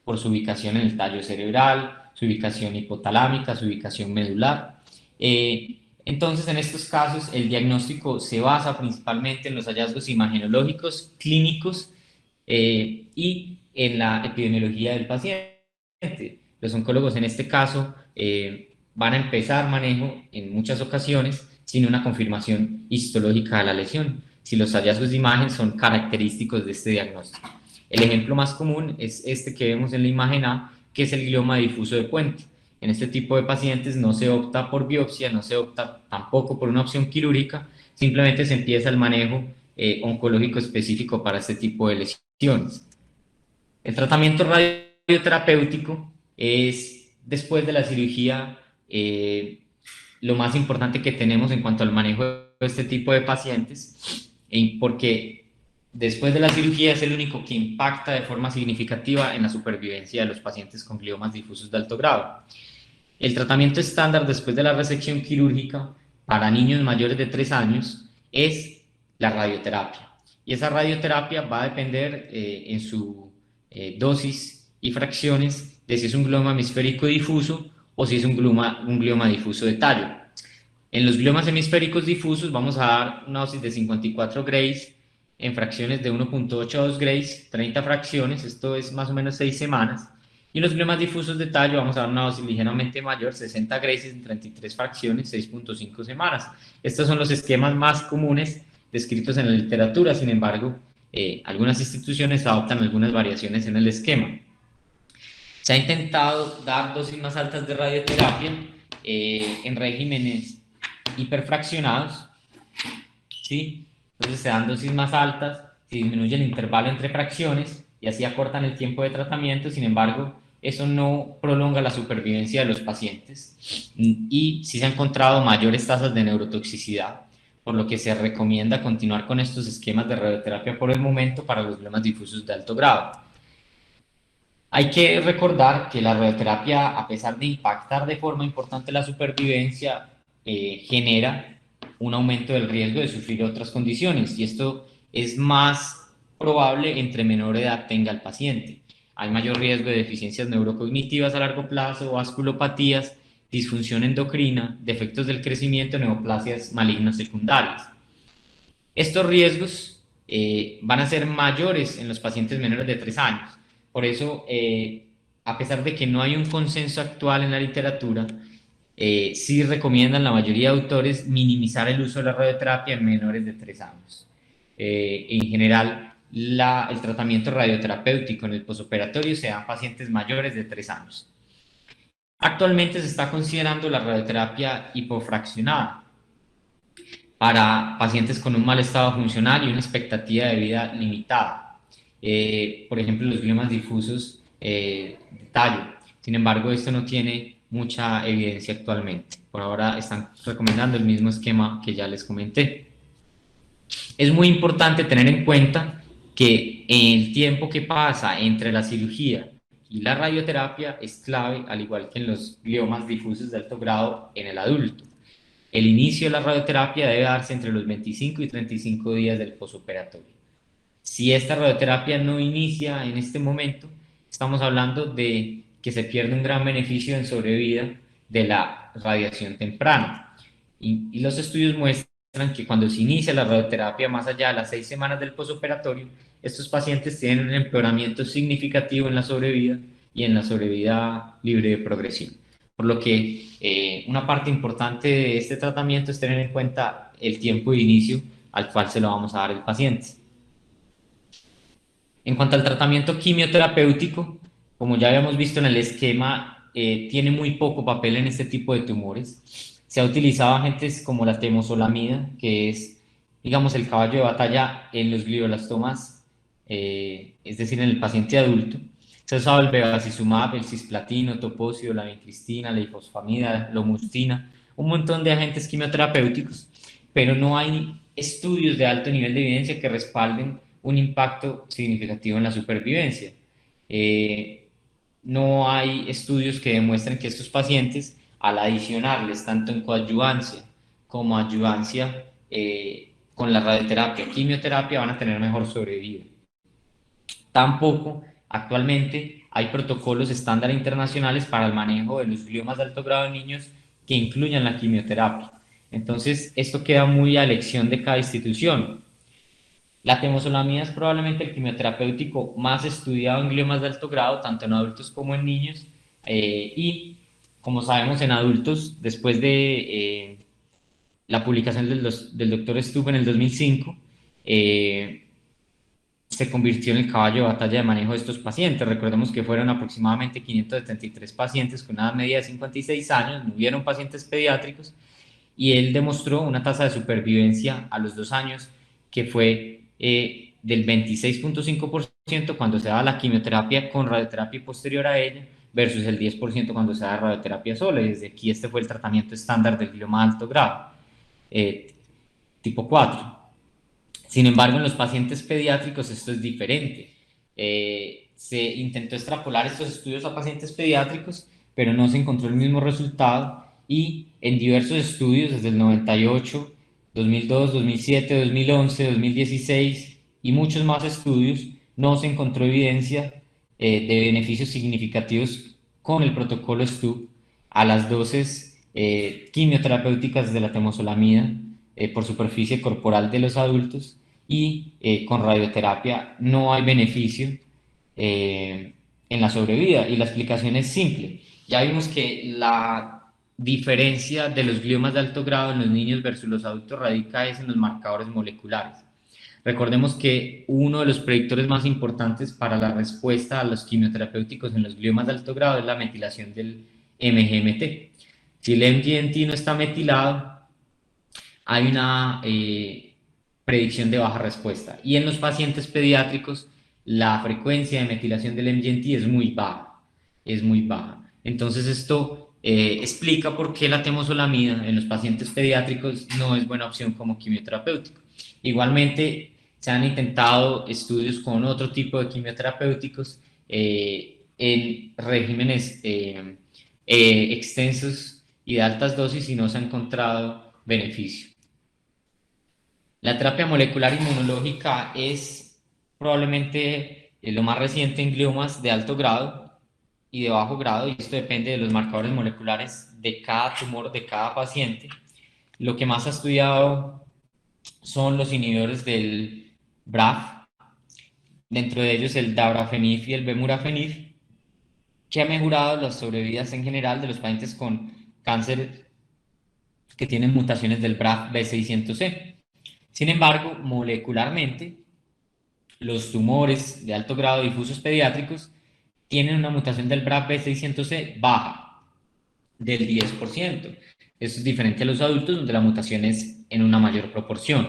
por su ubicación en el tallo cerebral, su ubicación hipotalámica, su ubicación medular. Entonces, en estos casos, el diagnóstico se basa principalmente en los hallazgos imagenológicos, clínicos y en la epidemiología del paciente. Los oncólogos en este caso van a empezar manejo en muchas ocasiones sin una confirmación histológica de la lesión, si los hallazgos de imagen son característicos de este diagnóstico. El ejemplo más común es este que vemos en la imagen A, que es el glioma difuso de puente. En este tipo de pacientes no se opta por biopsia, no se opta tampoco por una opción quirúrgica, simplemente se empieza el manejo oncológico específico para este tipo de lesiones. El tratamiento radioterapéutico es, después de la cirugía, lo más importante que tenemos en cuanto al manejo de este tipo de pacientes, porque después de la cirugía es el único que impacta de forma significativa en la supervivencia de los pacientes con gliomas difusos de alto grado. El tratamiento estándar después de la resección quirúrgica para niños mayores de 3 años es la radioterapia. Y esa radioterapia va a depender en su dosis y fracciones de si es un glioma hemisférico difuso o si es un glioma difuso de tallo. En los gliomas hemisféricos difusos vamos a dar una dosis de 54 grays en fracciones de 1.8 a 2 grays, 30 fracciones, esto es más o menos 6 semanas. Y en los gliomas difusos de tallo vamos a dar una dosis ligeramente mayor, 60 grays en 33 fracciones, 6.5 semanas. Estos son los esquemas más comunes descritos en la literatura, sin embargo, algunas instituciones adoptan algunas variaciones en el esquema. Se ha intentado dar dosis más altas de radioterapia en regímenes hiperfraccionados, ¿sí? Entonces se dan dosis más altas, se disminuye el intervalo entre fracciones y así acortan el tiempo de tratamiento. Sin embargo, eso no prolonga la supervivencia de los pacientes y sí se han encontrado mayores tasas de neurotoxicidad, por lo que se recomienda continuar con estos esquemas de radioterapia por el momento para los gliomas difusos de alto grado. Hay que recordar que la radioterapia, a pesar de impactar de forma importante la supervivencia, genera un aumento del riesgo de sufrir otras condiciones y esto es más probable entre menor edad tenga el paciente. Hay mayor riesgo de deficiencias neurocognitivas a largo plazo, vasculopatías, disfunción endocrina, defectos del crecimiento, neoplasias malignas secundarias. Estos riesgos van a ser mayores en los pacientes menores de 3 años. Por eso, a pesar de que no hay un consenso actual en la literatura, sí recomiendan la mayoría de autores minimizar el uso de la radioterapia en menores de 3 años. En general, el tratamiento radioterapéutico en el posoperatorio se da en pacientes mayores de 3 años. Actualmente se está considerando la radioterapia hipofraccionada para pacientes con un mal estado funcional y una expectativa de vida limitada. Por ejemplo, los gliomas difusos de tallo. Sin embargo, esto no tiene mucha evidencia actualmente. Por ahora están recomendando el mismo esquema que ya les comenté. Es muy importante tener en cuenta que el tiempo que pasa entre la cirugía y la radioterapia es clave, al igual que en los gliomas difusos de alto grado en el adulto. El inicio de la radioterapia debe darse entre los 25 y 35 días del posoperatorio. Si esta radioterapia no inicia en este momento, estamos hablando de que se pierde un gran beneficio en sobrevida de la radiación temprana. Y los estudios muestran que cuando se inicia la radioterapia más allá de las 6 semanas del posoperatorio, estos pacientes tienen un empeoramiento significativo en la sobrevida y en la sobrevida libre de progresión. Por lo que una parte importante de este tratamiento es tener en cuenta el tiempo de inicio al cual se lo vamos a dar al paciente. En cuanto al tratamiento quimioterapéutico, como ya habíamos visto en el esquema, tiene muy poco papel en este tipo de tumores. Se ha utilizado agentes como la temozolomida, que es, digamos, el caballo de batalla en los glioblastomas, es decir, en el paciente adulto. Se ha usado el bevacizumab, el cisplatino, topocio, la vincristina, la ifosfamida, la lomustina, un montón de agentes quimioterapéuticos, pero no hay estudios de alto nivel de evidencia que respalden un impacto significativo en la supervivencia. Eh, no hay estudios que demuestren que estos pacientes, al adicionarles tanto en coadyuvancia como adyuvancia con la radioterapia, quimioterapia, van a tener mejor sobrevida. Tampoco actualmente hay protocolos estándar internacionales para el manejo de los gliomas de alto grado en niños que incluyan la quimioterapia. Entonces, esto queda muy a elección de cada institución. La temozolomida es probablemente el quimioterapéutico más estudiado en gliomas de alto grado, tanto en adultos como en niños. Y como sabemos, en adultos, después de la publicación del doctor Stubb en el 2005, se convirtió en el caballo de batalla de manejo de estos pacientes. Recordemos que fueron aproximadamente 573 pacientes con una edad media de 56 años, no hubieron pacientes pediátricos, y él demostró una tasa de supervivencia a los 2 años que fue del 26,5% cuando se daba la quimioterapia con radioterapia posterior a ella versus el 10% cuando se da radioterapia sola. Y desde aquí este fue el tratamiento estándar del glioma de alto grado, eh, tipo 4. Sin embargo, en los pacientes pediátricos esto es diferente. Se intentó extrapolar estos estudios a pacientes pediátricos, pero no se encontró el mismo resultado y en diversos estudios desde el 98, 2002, 2007, 2011, 2016 y muchos más estudios no se encontró evidencia de beneficios significativos con el protocolo STUB a las dosis quimioterapéuticas de la temozolomida por superficie corporal de los adultos y con radioterapia no hay beneficio eh, en la sobrevida y la explicación es simple. Ya vimos que la diferencia de los gliomas de alto grado en los niños versus los adultos radica es en los marcadores moleculares. Recordemos que uno de los predictores más importantes para la respuesta a los quimioterapéuticos en los gliomas de alto grado es la metilación del MGMT. Si el MGMT no está metilado, hay una predicción de baja respuesta. Y en los pacientes pediátricos, la frecuencia de metilación del MGMT es muy baja, es muy baja. Entonces esto explica por qué la temozolomida en los pacientes pediátricos no es buena opción como quimioterapéutico. Igualmente, se han intentado estudios con otro tipo de quimioterapéuticos en regímenes extensos y de altas dosis y no se ha encontrado beneficio. La terapia molecular inmunológica es probablemente lo más reciente en gliomas de alto grado y de bajo grado, y esto depende de los marcadores moleculares de cada tumor, de cada paciente. Lo que más ha estudiado son los inhibidores del BRAF, dentro de ellos el dabrafenib y el bemurafenib, que ha mejorado las sobrevidas en general de los pacientes con cáncer que tienen mutaciones del BRAF B600C. Sin embargo, molecularmente, los tumores de alto grado difusos pediátricos tienen una mutación del BRAF B600C baja, del 10%. Esto es diferente a los adultos, donde la mutación es en una mayor proporción.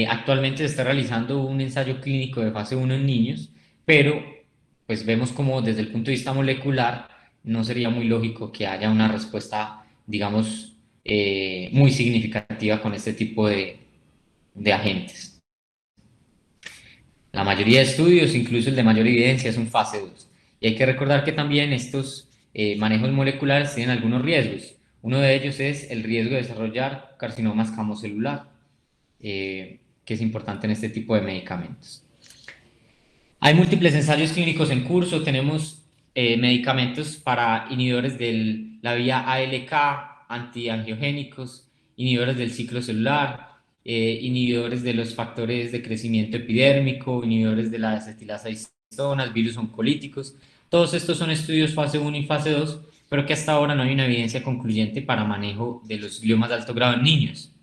Actualmente se está realizando un ensayo clínico de fase 1 en niños, pero pues vemos como desde el punto de vista molecular no sería muy lógico que haya una respuesta, digamos, muy significativa con este tipo de agentes. La mayoría de estudios, incluso el de mayor evidencia, es un fase 2. Y hay que recordar que también estos manejos moleculares tienen algunos riesgos. Uno de ellos es el riesgo de desarrollar carcinoma escamocelular, que es importante en este tipo de medicamentos. Hay múltiples ensayos clínicos en curso, tenemos medicamentos para inhibidores de la vía ALK, antiangiogénicos, inhibidores del ciclo celular, inhibidores de los factores de crecimiento epidérmico, inhibidores de las acetilasa histonas, virus oncolíticos. Todos estos son estudios fase 1 y fase 2, pero que hasta ahora no hay una evidencia concluyente para manejo de los gliomas de alto grado en niños.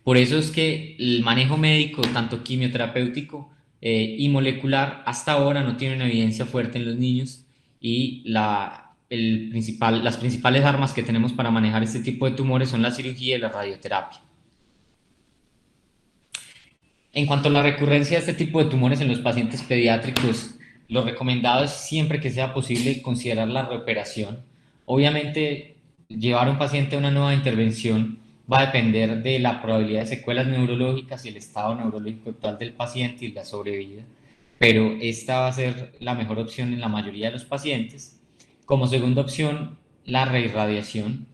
Por eso es que el manejo médico, tanto quimioterapéutico y molecular, hasta ahora no tiene una evidencia fuerte en los niños y las principales armas que tenemos para manejar este tipo de tumores son la cirugía y la radioterapia. En cuanto a la recurrencia de este tipo de tumores en los pacientes pediátricos, lo recomendado es siempre que sea posible considerar la reoperación. Obviamente, llevar a un paciente a una nueva intervención va a depender de la probabilidad de secuelas neurológicas y el estado neurológico actual del paciente y la sobrevida, pero esta va a ser la mejor opción en la mayoría de los pacientes. Como segunda opción, la reirradiación.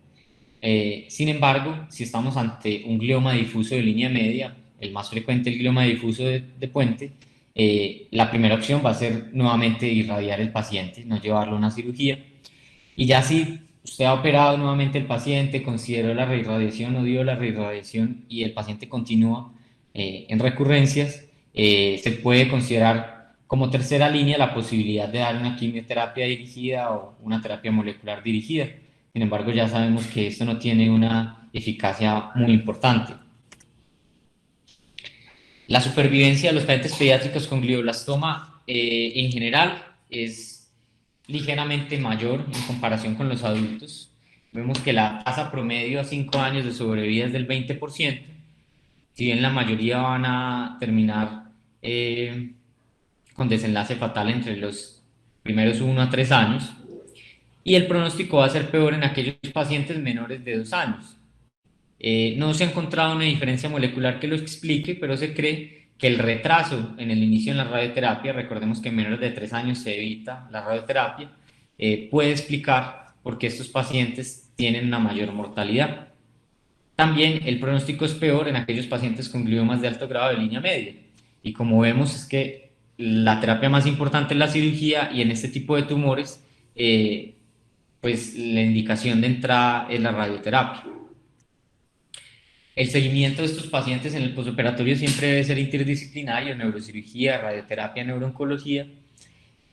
Sin embargo, si estamos ante un glioma difuso de línea media, el más frecuente el glioma difuso de puente, la primera opción va a ser nuevamente irradiar el paciente, no llevarlo a una cirugía. Y ya si usted ha operado nuevamente el paciente, consideró la reirradiación o dio la reirradiación y el paciente continúa en recurrencias, se puede considerar como tercera línea la posibilidad de dar una quimioterapia dirigida o una terapia molecular dirigida. Sin embargo, ya sabemos que esto no tiene una eficacia muy importante. La supervivencia de los pacientes pediátricos con glioblastoma en general es ligeramente mayor en comparación con los adultos. Vemos que la tasa promedio a 5 años de sobrevida es del 20%, si bien la mayoría van a terminar con desenlace fatal entre los primeros 1 a 3 años, y el pronóstico va a ser peor en aquellos pacientes menores de 2 años. No se ha encontrado una diferencia molecular que lo explique, pero se cree que el retraso en el inicio de la radioterapia, recordemos que en menores de 3 años se evita la radioterapia, puede explicar por qué estos pacientes tienen una mayor mortalidad. También el pronóstico es peor en aquellos pacientes con gliomas de alto grado de línea media. Y como vemos es que la terapia más importante es la cirugía y en este tipo de tumores, pues la indicación de entrada es la radioterapia. El seguimiento de estos pacientes en el posoperatorio siempre debe ser interdisciplinario, neurocirugía, radioterapia, neurooncología,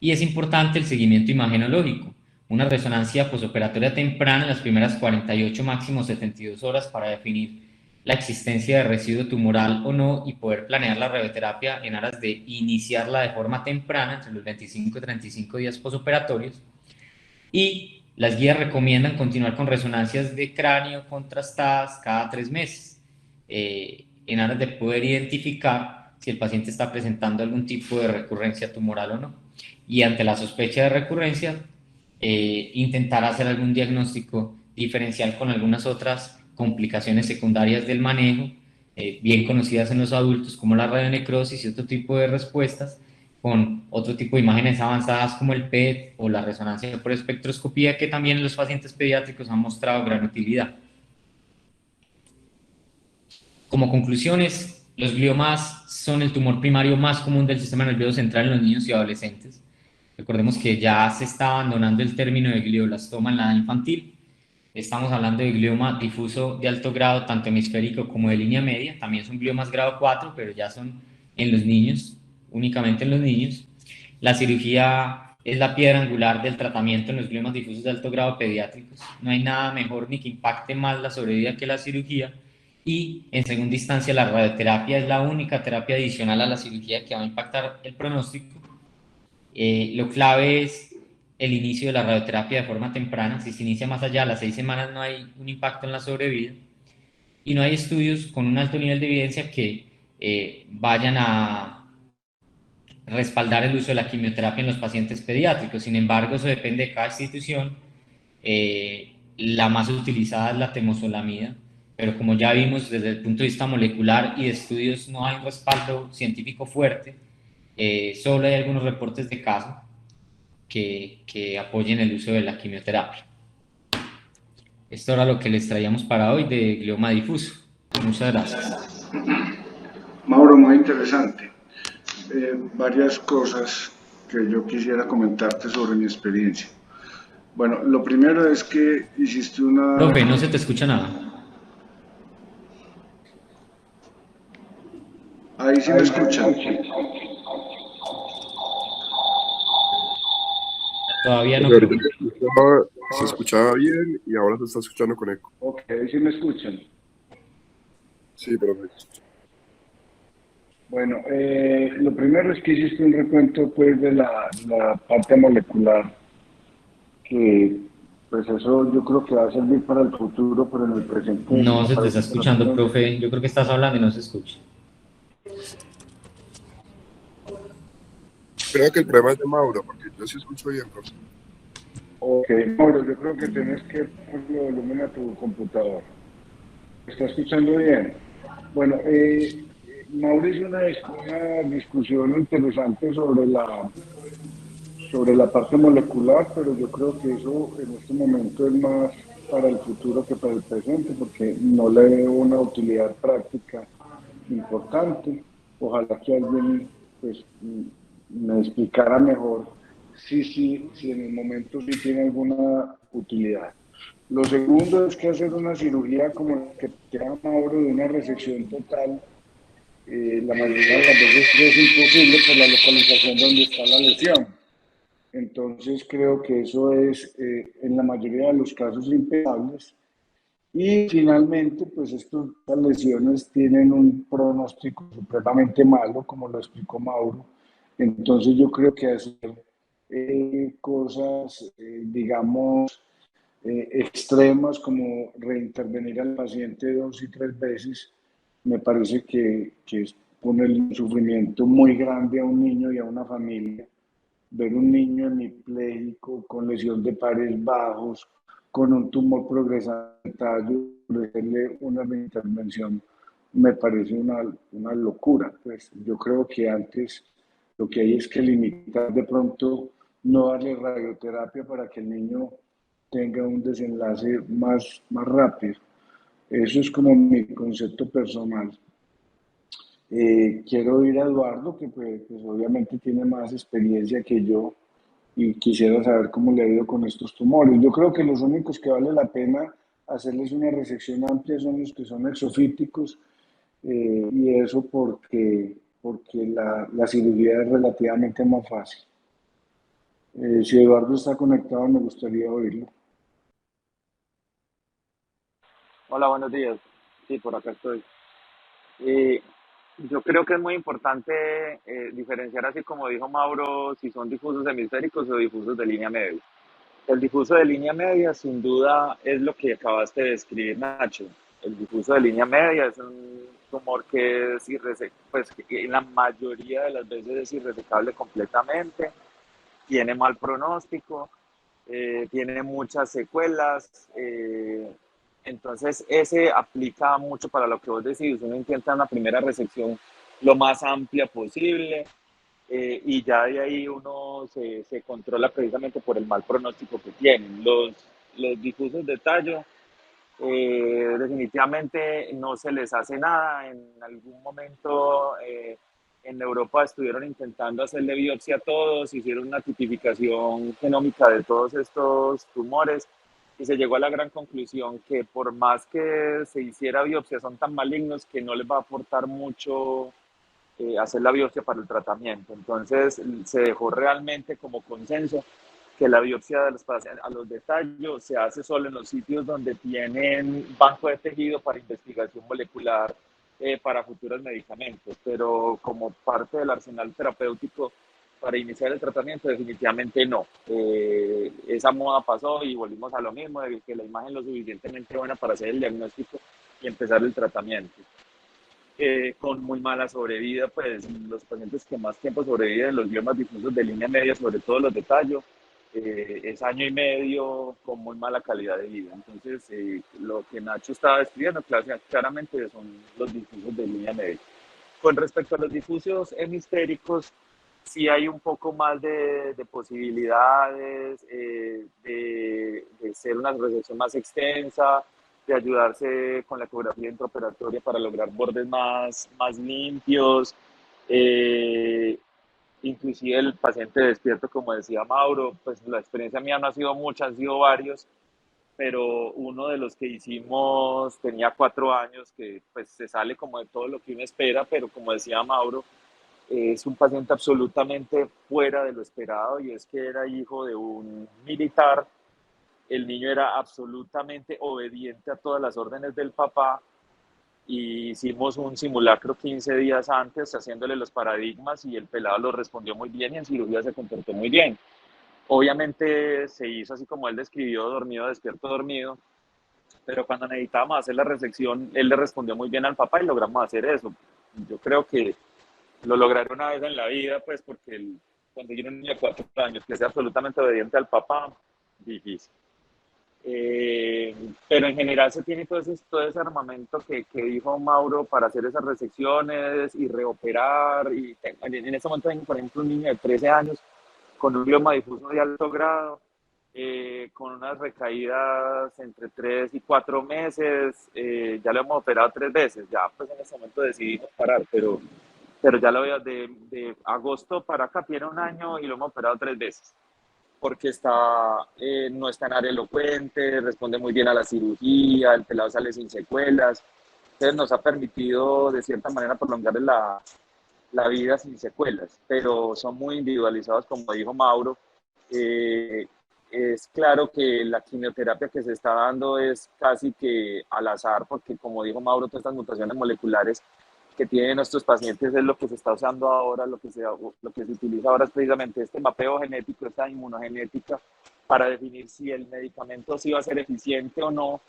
y es importante el seguimiento imagenológico, una resonancia posoperatoria temprana en las primeras 48 máximo 72 horas para definir la existencia de residuo tumoral o no y poder planear la radioterapia en aras de iniciarla de forma temprana entre los 25 y 35 días posoperatorios. Y las guías recomiendan continuar con resonancias de cráneo contrastadas cada 3 meses, en aras de poder identificar si el paciente está presentando algún tipo de recurrencia tumoral o no. Y ante la sospecha de recurrencia, intentar hacer algún diagnóstico diferencial con algunas otras complicaciones secundarias del manejo, bien conocidas en los adultos, como la radionecrosis y otro tipo de respuestas, con otro tipo de imágenes avanzadas como el PET o la resonancia por espectroscopía, que también en los pacientes pediátricos han mostrado gran utilidad. Como conclusiones, los gliomas son el tumor primario más común del sistema nervioso central en los niños y adolescentes. Recordemos que ya se está abandonando el término de glioblastoma en la edad infantil. Estamos hablando de glioma difuso de alto grado, tanto hemisférico como de línea media. También son gliomas grado 4, pero ya son en los niños, únicamente en los niños. La cirugía es la piedra angular del tratamiento en los gliomas difusos de alto grado pediátricos. No hay nada mejor ni que impacte más la sobrevida que la cirugía. Y en segunda instancia, la radioterapia es la única terapia adicional a la cirugía que va a impactar el pronóstico. Lo clave es el inicio de la radioterapia de forma temprana. Si se inicia más allá de las 6 semanas, no hay un impacto en la sobrevida. Y no hay estudios con un alto nivel de evidencia que vayan respaldar el uso de la quimioterapia en los pacientes pediátricos. Sin embargo, eso depende de cada institución. La más utilizada es la temozolomida, pero como ya vimos desde el punto de vista molecular y de estudios no hay un respaldo científico fuerte, solo hay algunos reportes de caso que apoyen el uso de la quimioterapia. Esto era lo que les traíamos para hoy de glioma difuso. Muchas gracias. Mauro, muy interesante. Varias cosas que yo quisiera comentarte sobre mi experiencia. Bueno, lo primero es que hiciste una... Profe, no se te escucha nada. Ahí sí me escuchan. Todavía no, Porque ahorita profe. se escuchaba bien y ahora se está escuchando con eco. Ok, ahí sí me escuchan. Sí, pero Bueno, lo primero es que hiciste un recuento pues de la parte molecular, que pues eso yo creo que va a servir para el futuro, pero en el presente No me se te está parece que no escuchando, tiene... profe. Yo creo que estás hablando y no se escucha. creo que el problema es de Mauro, porque yo sí escucho bien, pero Ok, Mauro, yo creo que tienes que ponerle volumen a tu computador. ¿Me está escuchando bien? Bueno, Mauro hizo una discusión interesante sobre la parte molecular, pero yo creo que eso en este momento es más para el futuro que para el presente, porque no le veo una utilidad práctica importante. Ojalá que alguien pues, me explicara mejor si en el momento sí tiene alguna utilidad. Lo segundo es que hacer una cirugía como la que te da Mauro de una resección total, la mayoría de las veces es imposible por la localización donde está la lesión. Entonces creo que eso es en la mayoría de los casos impecables. Y finalmente, pues estas lesiones tienen un pronóstico supremamente malo, como lo explicó Mauro. Entonces yo creo que hacer cosas, digamos, extremas como reintervenir al paciente 2 y 3 veces, me parece que pone un sufrimiento muy grande a un niño y a una familia. Ver un niño hemipléjico con lesión de pares bajos, con un tumor progresante, ofrecerle una reintervención, me parece una locura. Pues yo creo que antes lo que hay es que limitar de pronto, no darle radioterapia para que el niño tenga un desenlace más rápido. Eso es como mi concepto personal. Quiero ir a Eduardo, que pues obviamente tiene más experiencia que yo y quisiera saber cómo le ha ido con estos tumores. Yo creo que los únicos que vale la pena hacerles una resección amplia son los que son exofíticos, y eso porque la cirugía es relativamente más fácil. Si Eduardo está conectado, me gustaría oírlo. Hola, buenos días. Sí, por acá estoy. Eh, yo creo que es muy importante diferenciar, así como dijo Mauro, si son difusos hemisféricos o difusos de línea media. El difuso de línea media, sin duda, es lo que acabaste de describir, Nacho. El difuso de línea media es un tumor que es pues que en la mayoría de las veces es irresecable completamente, tiene mal pronóstico, tiene muchas secuelas. Entonces, ese aplica mucho para lo que vos decís. Uno intenta una primera resección lo más amplia posible, y ya de ahí uno se controla precisamente por el mal pronóstico que tienen. Los difusos de tallo, definitivamente no se les hace nada. En algún momento en Europa estuvieron intentando hacerle biopsia a todos, hicieron una tipificación genómica de todos estos tumores y se llegó a la gran conclusión que por más que se hiciera biopsia son tan malignos que no les va a aportar mucho hacer la biopsia para el tratamiento. Entonces se dejó realmente como consenso que la biopsia de los pacientes a los de tallo se hace solo en los sitios donde tienen banco de tejido para investigación molecular para futuros medicamentos, pero como parte del arsenal terapéutico para iniciar el tratamiento, definitivamente no. Esa moda pasó y volvimos a lo mismo, de que la imagen lo suficientemente buena para hacer el diagnóstico y empezar el tratamiento. con muy mala sobrevida, pues los pacientes que más tiempo sobreviven, los gliomas difusos de línea media, sobre todo los de tallo, es año y medio con muy mala calidad de vida. Entonces, lo que Nacho estaba describiendo claramente son los difusos de línea media. Con respecto a los difusos hemisféricos, sí hay un poco más de posibilidades de ser una resección más extensa, de ayudarse con la ecografía intraoperatoria para lograr bordes más limpios. Eh, Inclusive el paciente despierto, como decía Mauro, pues la experiencia mía no ha sido mucha, han sido varios, pero uno de los que hicimos tenía 4 años, que pues se sale como de todo lo que uno espera, pero como decía Mauro, es un paciente absolutamente fuera de lo esperado, y es que era hijo de un militar. El niño era absolutamente obediente a todas las órdenes del papá, y hicimos un simulacro 15 días antes haciéndole los paradigmas, y el pelado lo respondió muy bien y en cirugía se comportó muy bien. Obviamente se hizo así como él describió, dormido, despierto, dormido, pero cuando necesitábamos hacer la resección, él le respondió muy bien al papá y logramos hacer eso. Yo creo que lo lograré una vez en la vida, pues porque conseguir un niño de 4 años que sea absolutamente obediente al papá, difícil. Pero en general se tiene todo ese armamento que dijo Mauro para hacer esas resecciones y reoperar. Y en este momento tengo, por ejemplo, un niño de 13 años con un glioma difuso de alto grado, con unas recaídas entre 3 y 4 meses. Ya lo hemos operado 3 veces, ya pues en este momento decidimos parar, pero ya lo veo de agosto para acá, tiene un año y lo hemos operado 3 veces porque no está en área elocuente, responde muy bien a la cirugía, el pelado sale sin secuelas. Entonces nos ha permitido de cierta manera prolongar la vida sin secuelas, pero son muy individualizados, como dijo Mauro. Es claro que la quimioterapia que se está dando es casi que al azar, porque como dijo Mauro, todas estas mutaciones moleculares que tienen nuestros pacientes es lo que se está usando ahora, lo que se utiliza ahora es precisamente este mapeo genético, esta inmunogenética, para definir si el medicamento sí va a ser eficiente o no.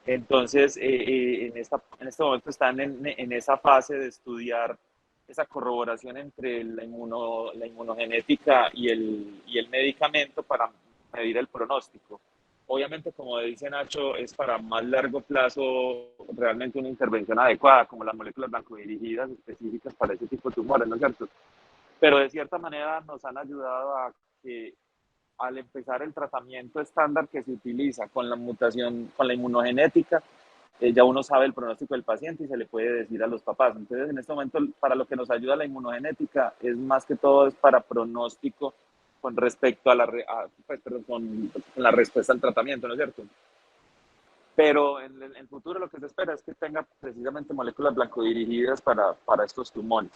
Entonces, en este momento están en esa fase de estudiar esa corroboración entre la inmunogenética y el medicamento para medir el pronóstico. Obviamente, como dice Nacho, es para más largo plazo realmente una intervención adecuada, como las moléculas blancodirigidas específicas para ese tipo de tumores, ¿no es cierto? Pero de cierta manera nos han ayudado a que al empezar el tratamiento estándar que se utiliza con la mutación, con la inmunogenética, ya uno sabe el pronóstico del paciente y se le puede decir a los papás. Entonces, en este momento, para lo que nos ayuda la inmunogenética es más que todo es para pronóstico con respecto con la respuesta al tratamiento, ¿no es cierto? Pero en el futuro lo que se espera es que tenga precisamente moléculas blancodirigidas para estos tumores.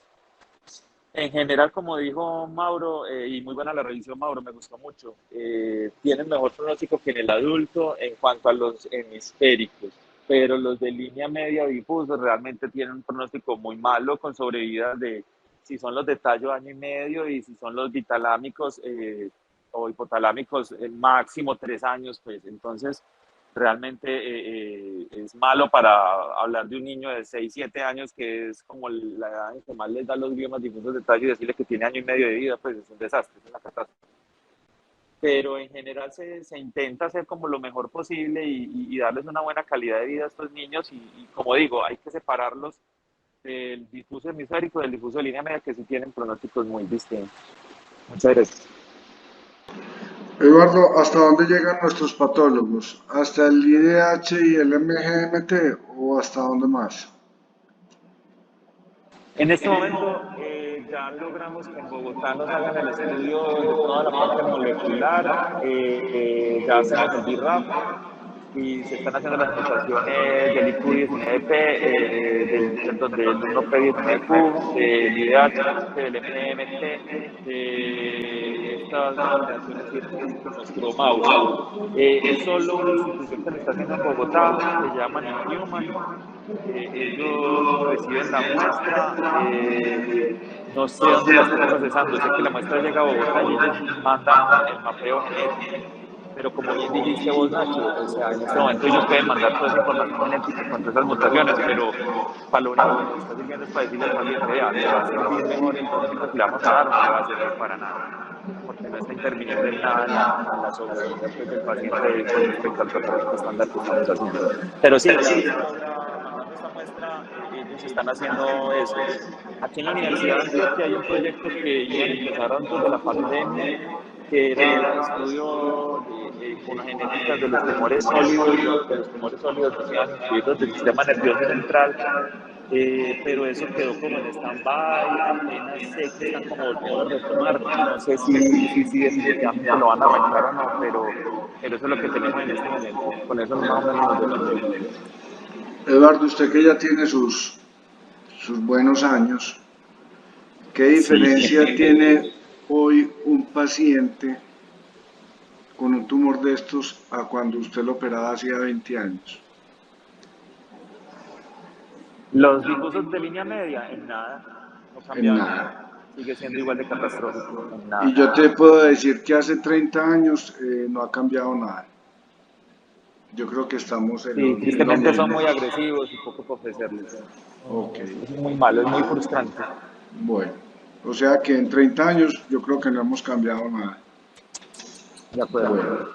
En general, como dijo Mauro, y muy buena la revisión, Mauro, me gustó mucho, tienen mejor pronóstico que en el adulto en cuanto a los hemisféricos, pero los de línea media difusos realmente tienen un pronóstico muy malo, con sobrevidas si son los de tallo año y medio, y si son los bitalámicos o hipotalámicos, máximo 3 años, pues entonces realmente es malo para hablar de un niño de 6 7 años, que es como la edad en que más les da los gliomas difusos de tallo, y decirle que tiene año y medio de vida, pues es un desastre, es una catástrofe. Pero en general se intenta hacer como lo mejor posible y darles una buena calidad de vida a estos niños, y como digo, hay que separarlos del difuso hemisférico del difuso de línea media, que sí tienen pronósticos muy distintos. Muchas gracias. Eduardo, ¿hasta dónde llegan nuestros patólogos? ¿Hasta el IDH y el MGMT o hasta dónde más? En este momento ya logramos que en Bogotá nos hagan el estudio de toda la parte molecular. Ya hacemos el BRAF y se están haciendo las mutaciones del IQ19P, del 1P19Q, del IDH, del MMT, de estas combinaciones y estas que mostró Mauro. Es solo una institución que lo está haciendo en Bogotá, se llaman Inhuman. Ellos reciben la muestra, no sé dónde la estén procesando, sé que la muestra llega a Bogotá y ellos mandan el mapeo genético. pero como bien dijiste vos, Nacho, o sea, en este momento ellos pueden mandar toda esa información genética con todas esas mutaciones, pero para lo único que nos está sirviendo es para decirle al paciente, vea, le va a servir mejor el tratamiento que le vamos a dar, no le va a servir para nada, porque no está interviniendo en nada en la sobrevida pues, del paciente con respecto al tratamiento estándar que estamos haciendo. Pero sí, ya hasta ahora, mandando esta muestra, ellos están haciendo eso. Aquí en la Universidad de Antioquia hay un proyecto que iban a empezar antes de la pandemia, que era estudio con las genéticas de los tumores sólidos, que los tumores sólidos nos iban a incluir los del sistema nervioso central, pero eso quedó como en stand-by, apenas sé que están como volviendo a retomar, no sé si definitivamente lo van a arrancar o no, pero eso es lo que tenemos en este momento, con eso más o menos nos defendemos. Eduardo, usted que ya tiene sus buenos años, ¿qué diferencia Sí. tiene hoy un paciente con un tumor de estos a cuando usted lo operaba hacía 20 años? Los difusos de línea media, en nada, no En cambia en nada, nada. sigue siendo igual de catastrófico, en Y nada. yo te puedo decir que hace 30 años no ha cambiado nada. Yo creo que estamos en Sí, en lo tristemente son mismo. muy agresivos y poco para ofrecerles. Ok, Es muy malo, es muy frustrante. bueno. O sea que en 30 años yo creo que no hemos cambiado nada. De acuerdo. Bueno.